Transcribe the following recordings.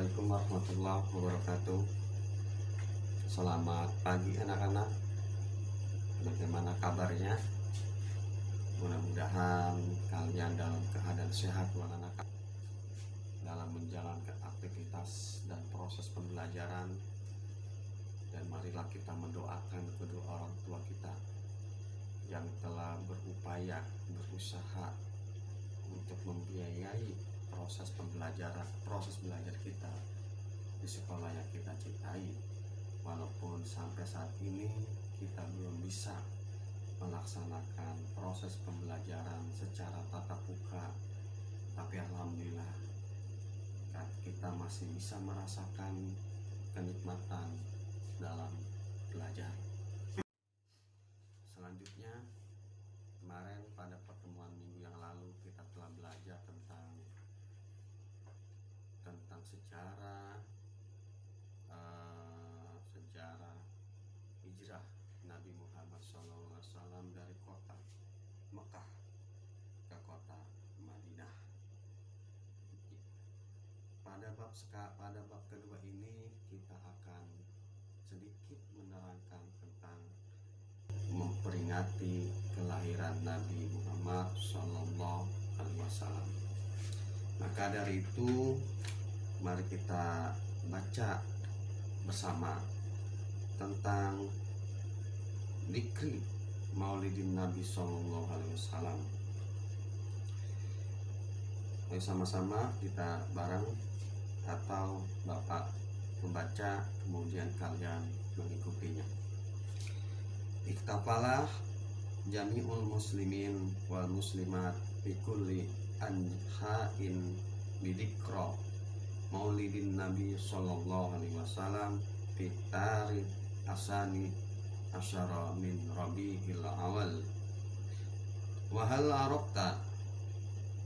Assalamualaikum warahmatullahi wabarakatuh. Selamat pagi anak-anak. Bagaimana kabarnya? Mudah-mudahan kalian dalam keadaan sehat walafiat dalam menjalankan aktivitas dan proses pembelajaran. Dan marilah kita mendoakan kedua orang tua kita yang telah berupaya, berusaha untuk membiayai proses belajar kita di sekolah yang kita cintai. Walaupun sampai saat ini kita belum bisa melaksanakan proses pembelajaran secara tatap muka, tapi alhamdulillah kita masih bisa merasakan kenikmatan dalam belajar. Selanjutnya, kemarin pada pertemuan minggu yang lalu kita telah belajar tentang sejarah hijrah Nabi Muhammad SAW dari kota Mekah ke kota Madinah. Pada bab kedua ini kita akan sedikit menerangkan tentang memperingati kelahiran Nabi Muhammad SAW. Maka dari itu, mari kita baca bersama tentang zikri Maulidin Nabi SAW. Mari sama-sama kita bareng, atau Bapak membaca kemudian kalian mengikutinya. Iktafalah jami'ul muslimin wal muslimat fi kulli anha'in bidikra Maulidin Nabi sallallahu alaihi wasallam fi tarikh asani asyara min Rabiul Awal. Wa hal arafta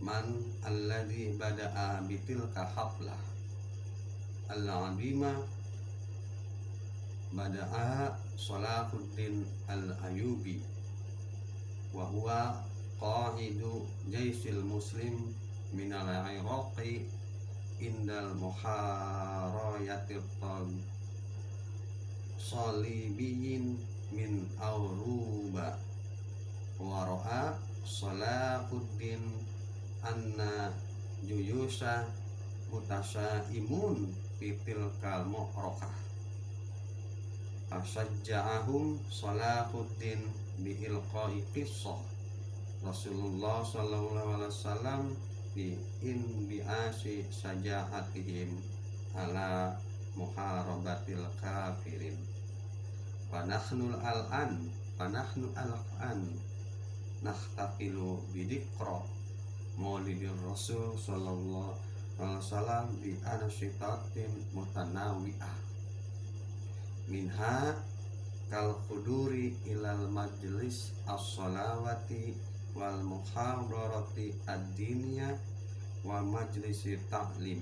man alladhi bada'a bitilka haflah al-'azima? Bada'a Salahuddin al-Ayyubi wa huwa qa'idu jaisil muslim minal Iraqi indal muharayatil salibiyin min Auruba. Wa ra'a Salahuddin anna juyusha mutasaimun fitil kalmu'rokah. Asajja'ahum Salahuddin biilqa'i qissah Rasulullah sallallahu alaihi wasallam bi inbiasi sajahatihim ala muharabatil kafirin. Panahnu al-an nahtafilu bidikra Maulidir Rasul sallallahu alaihi wasallam bi anashitatin mutanawi'ah minha kal khuduri ilal majlis as-salawati wal muhadarati ad-diniyah wa majlisi ta'lim.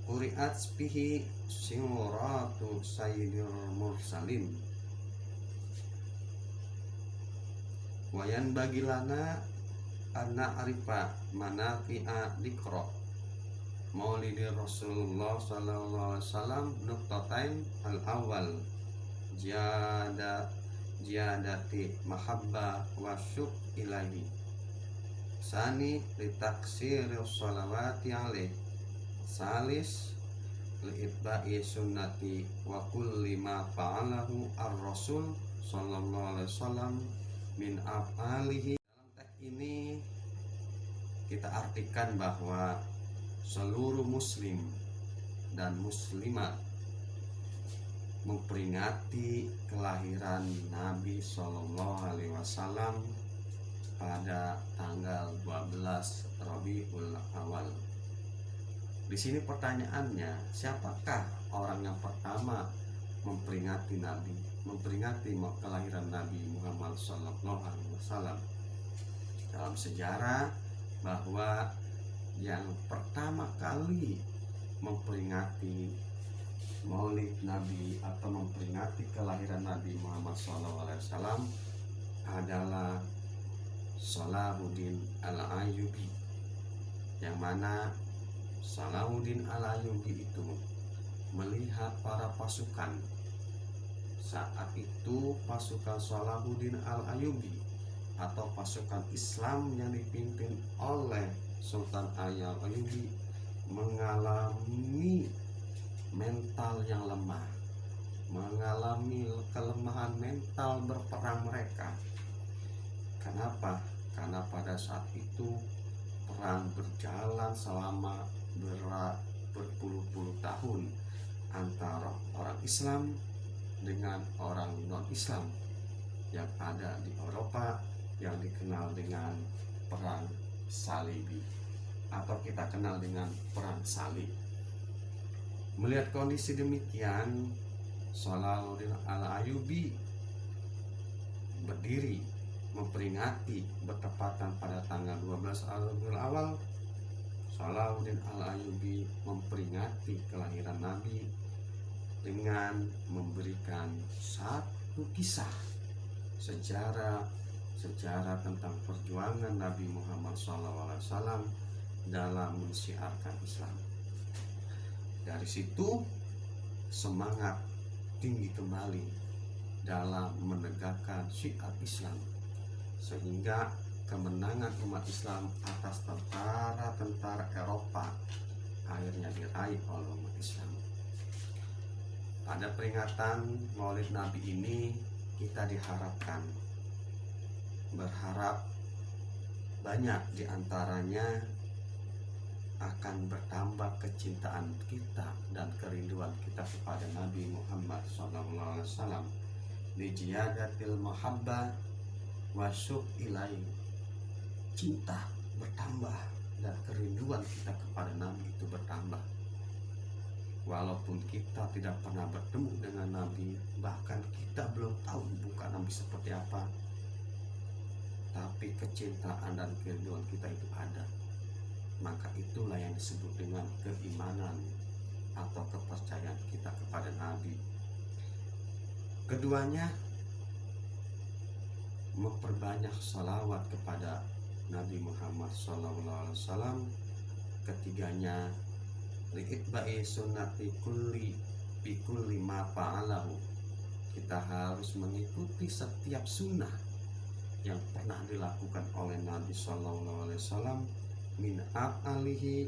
Quri'at bihi suratu sayyidir mursalin wa yanbaghi lana an na'rifa manafi'a dzikra Maulidir Rasulullah sallallahu alaihi wasallam nuqtatain al-awwal jadati mahabbah wa syuq ilahi. Sani litaksiri sholawati alaih. Salis liitba'i sunnati wa kulli ma fa'alahu ar-rasul sallallahu alaihi wasallam min af'alihi. Dalam teks ini kita artikan bahwa seluruh muslim dan muslimat memperingati kelahiran Nabi Shallallahu Alaihi Wasallam pada tanggal 12 Rabiul Awal. Di sini pertanyaannya, siapakah orang yang pertama memperingati kelahiran Nabi Muhammad Shallallahu Alaihi Wasallam? Dalam sejarah bahwa yang pertama kali memperingati Maulid Nabi atau memperingati kelahiran Nabi Muhammad SAW adalah Salahuddin al-Ayyubi, yang mana Salahuddin Al-Ayyubi itu melihat para pasukan. Saat itu pasukan Salahuddin Al-Ayyubi atau pasukan Islam yang dipimpin oleh Sultan Al-Ayyubi mengalami mental yang lemah, mengalami kelemahan mental berperang mereka. Kenapa? Karena pada saat itu perang berjalan selama berpuluh-puluh tahun antara orang Islam dengan orang non-Islam yang ada di Eropa, yang dikenal dengan perang Salibi atau kita kenal dengan perang salib. Melihat kondisi demikian, Salahuddin Al-Ayyubi berdiri memperingati bertepatan pada tanggal 12 Rabiul Awal. Salahuddin Al-Ayyubi memperingati kelahiran Nabi dengan memberikan satu kisah sejarah tentang perjuangan Nabi Muhammad SAW dalam mensiarkan Islam. Dari situ semangat tinggi kembali dalam menegakkan syiar Islam, sehingga kemenangan umat Islam atas tentara Eropa akhirnya diraih oleh umat Islam. Pada peringatan Maulid Nabi ini kita berharap banyak diantaranya akan bertambah kecintaan kita dan kerinduan kita kepada Nabi Muhammad SAW. Lijiyadatil mahabbah wasyuq ilai, cinta bertambah dan kerinduan kita kepada Nabi itu bertambah. Walaupun kita tidak pernah bertemu dengan Nabi, bahkan kita belum tahu muka Nabi seperti apa, tapi kecintaan dan kerinduan kita itu ada. Maka itulah yang disebut dengan keimanan atau kepercayaan kita kepada Nabi. Keduanya memperbanyak salawat kepada Nabi Muhammad SAW. Ketiganya li'itba'i sunnati kulli bikulli ma fa'alahu, kita harus mengikuti setiap sunnah yang pernah dilakukan oleh Nabi SAW min af'alihi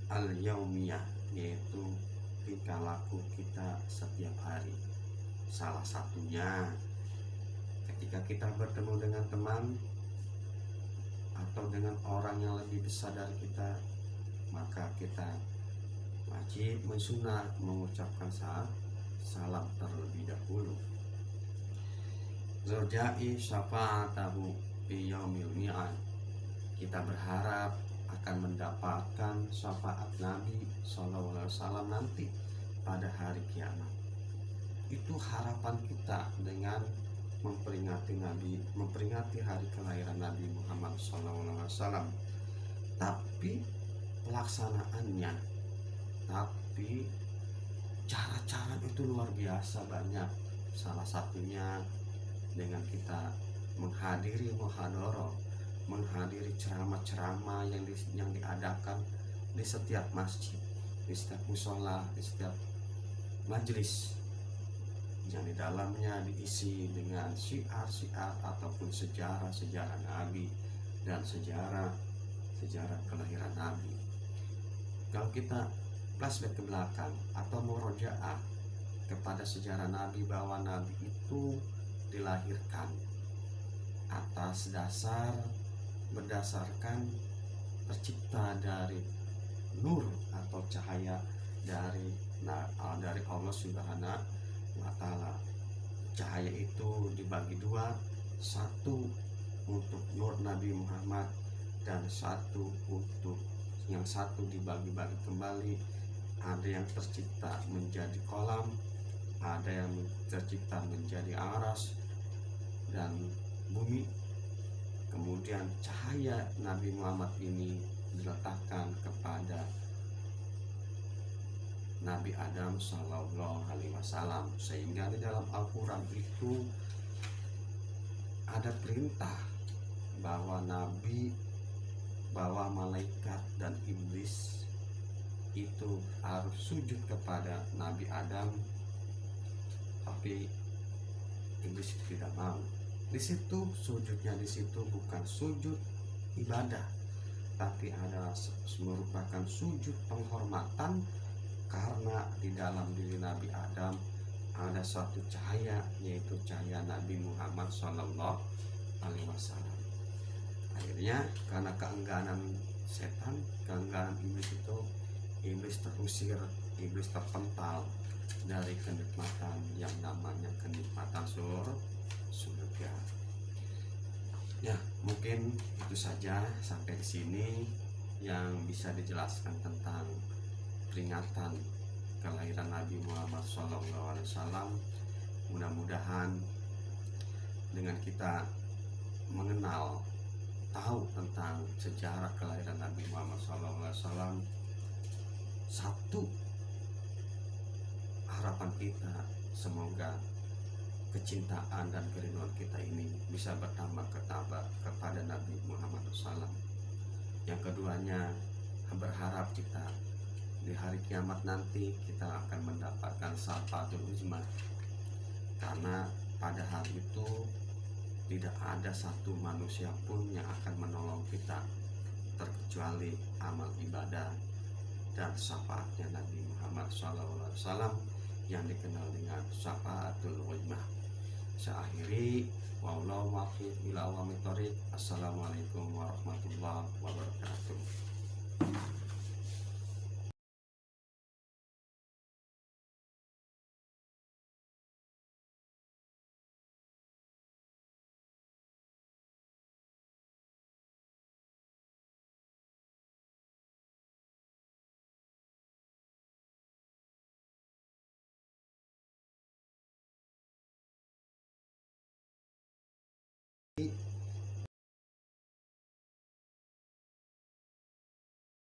al-yaumiyah, yaitu tingkah laku kita setiap hari. Salah satunya ketika kita bertemu dengan teman atau dengan orang yang lebih besar dari kita, maka kita wajib mensunah mengucapkan salam terlebih dahulu. Zurja'i syafa'atahu fi yaumil mi'ad, kita berharap akan mendapatkan syafaat Nabi SAW nanti pada hari kiamat. Itu harapan kita dengan memperingati hari kelahiran Nabi Muhammad SAW. Tapi pelaksanaannya, tapi cara-cara itu luar biasa banyak. Salah satunya dengan kita menghadiri muhadharah, menghadiri ceramah-ceramah yang diadakan di setiap masjid, di setiap mushola, di setiap majelis yang di dalamnya diisi dengan syiar-syiar ataupun sejarah-sejarah Nabi dan sejarah kelahiran Nabi. Kalau kita flashback ke belakang atau murojaah kepada sejarah Nabi, bahwa Nabi itu dilahirkan berdasarkan tercipta dari nur atau cahaya dari Allah Subhanahu wa Ta'ala. Cahaya itu dibagi dua, satu untuk nur Nabi Muhammad dan yang satu dibagi-bagi kembali. Ada yang tercipta menjadi kolam, ada yang tercipta menjadi aras dan bumi. Kemudian cahaya Nabi Muhammad ini diletakkan kepada Nabi Adam Sallallahu Alaihi Wasallam, sehingga di dalam Al-Quran itu ada perintah bahwa malaikat dan iblis itu harus sujud kepada Nabi Adam, tapi iblis itu tidak mau. Di situ sujudnya, di situ bukan sujud ibadah, tapi adalah merupakan sujud penghormatan, karena di dalam diri Nabi Adam ada suatu cahaya, yaitu cahaya Nabi Muhammad SAW. Akhirnya karena keengganan setan, keengganan iblis itu, iblis terusir, iblis terpental dari kenikmatan yang namanya kenikmatan surga. Ya, mungkin itu saja sampai di sini yang bisa dijelaskan tentang peringatan kelahiran Nabi Muhammad SAW. Mudah-mudahan dengan kita mengenal, tahu tentang sejarah kelahiran Nabi Muhammad SAW, satu harapan kita, semoga kecintaan dan kerinduan kita ini bisa bertambah kepada Nabi Muhammad SAW. Yang keduanya, berharap kita di hari kiamat nanti kita akan mendapatkan syafaatul uzma, karena pada hari itu tidak ada satu manusia pun yang akan menolong kita terkecuali amal ibadah dan syafaatnya Nabi Muhammad SAW yang dikenal dengan syafaatul uzma. Saya akhiri, wallahu muwaffiq ila aqwamit thoriq. Assalamualaikum warahmatullahi wabarakatuh.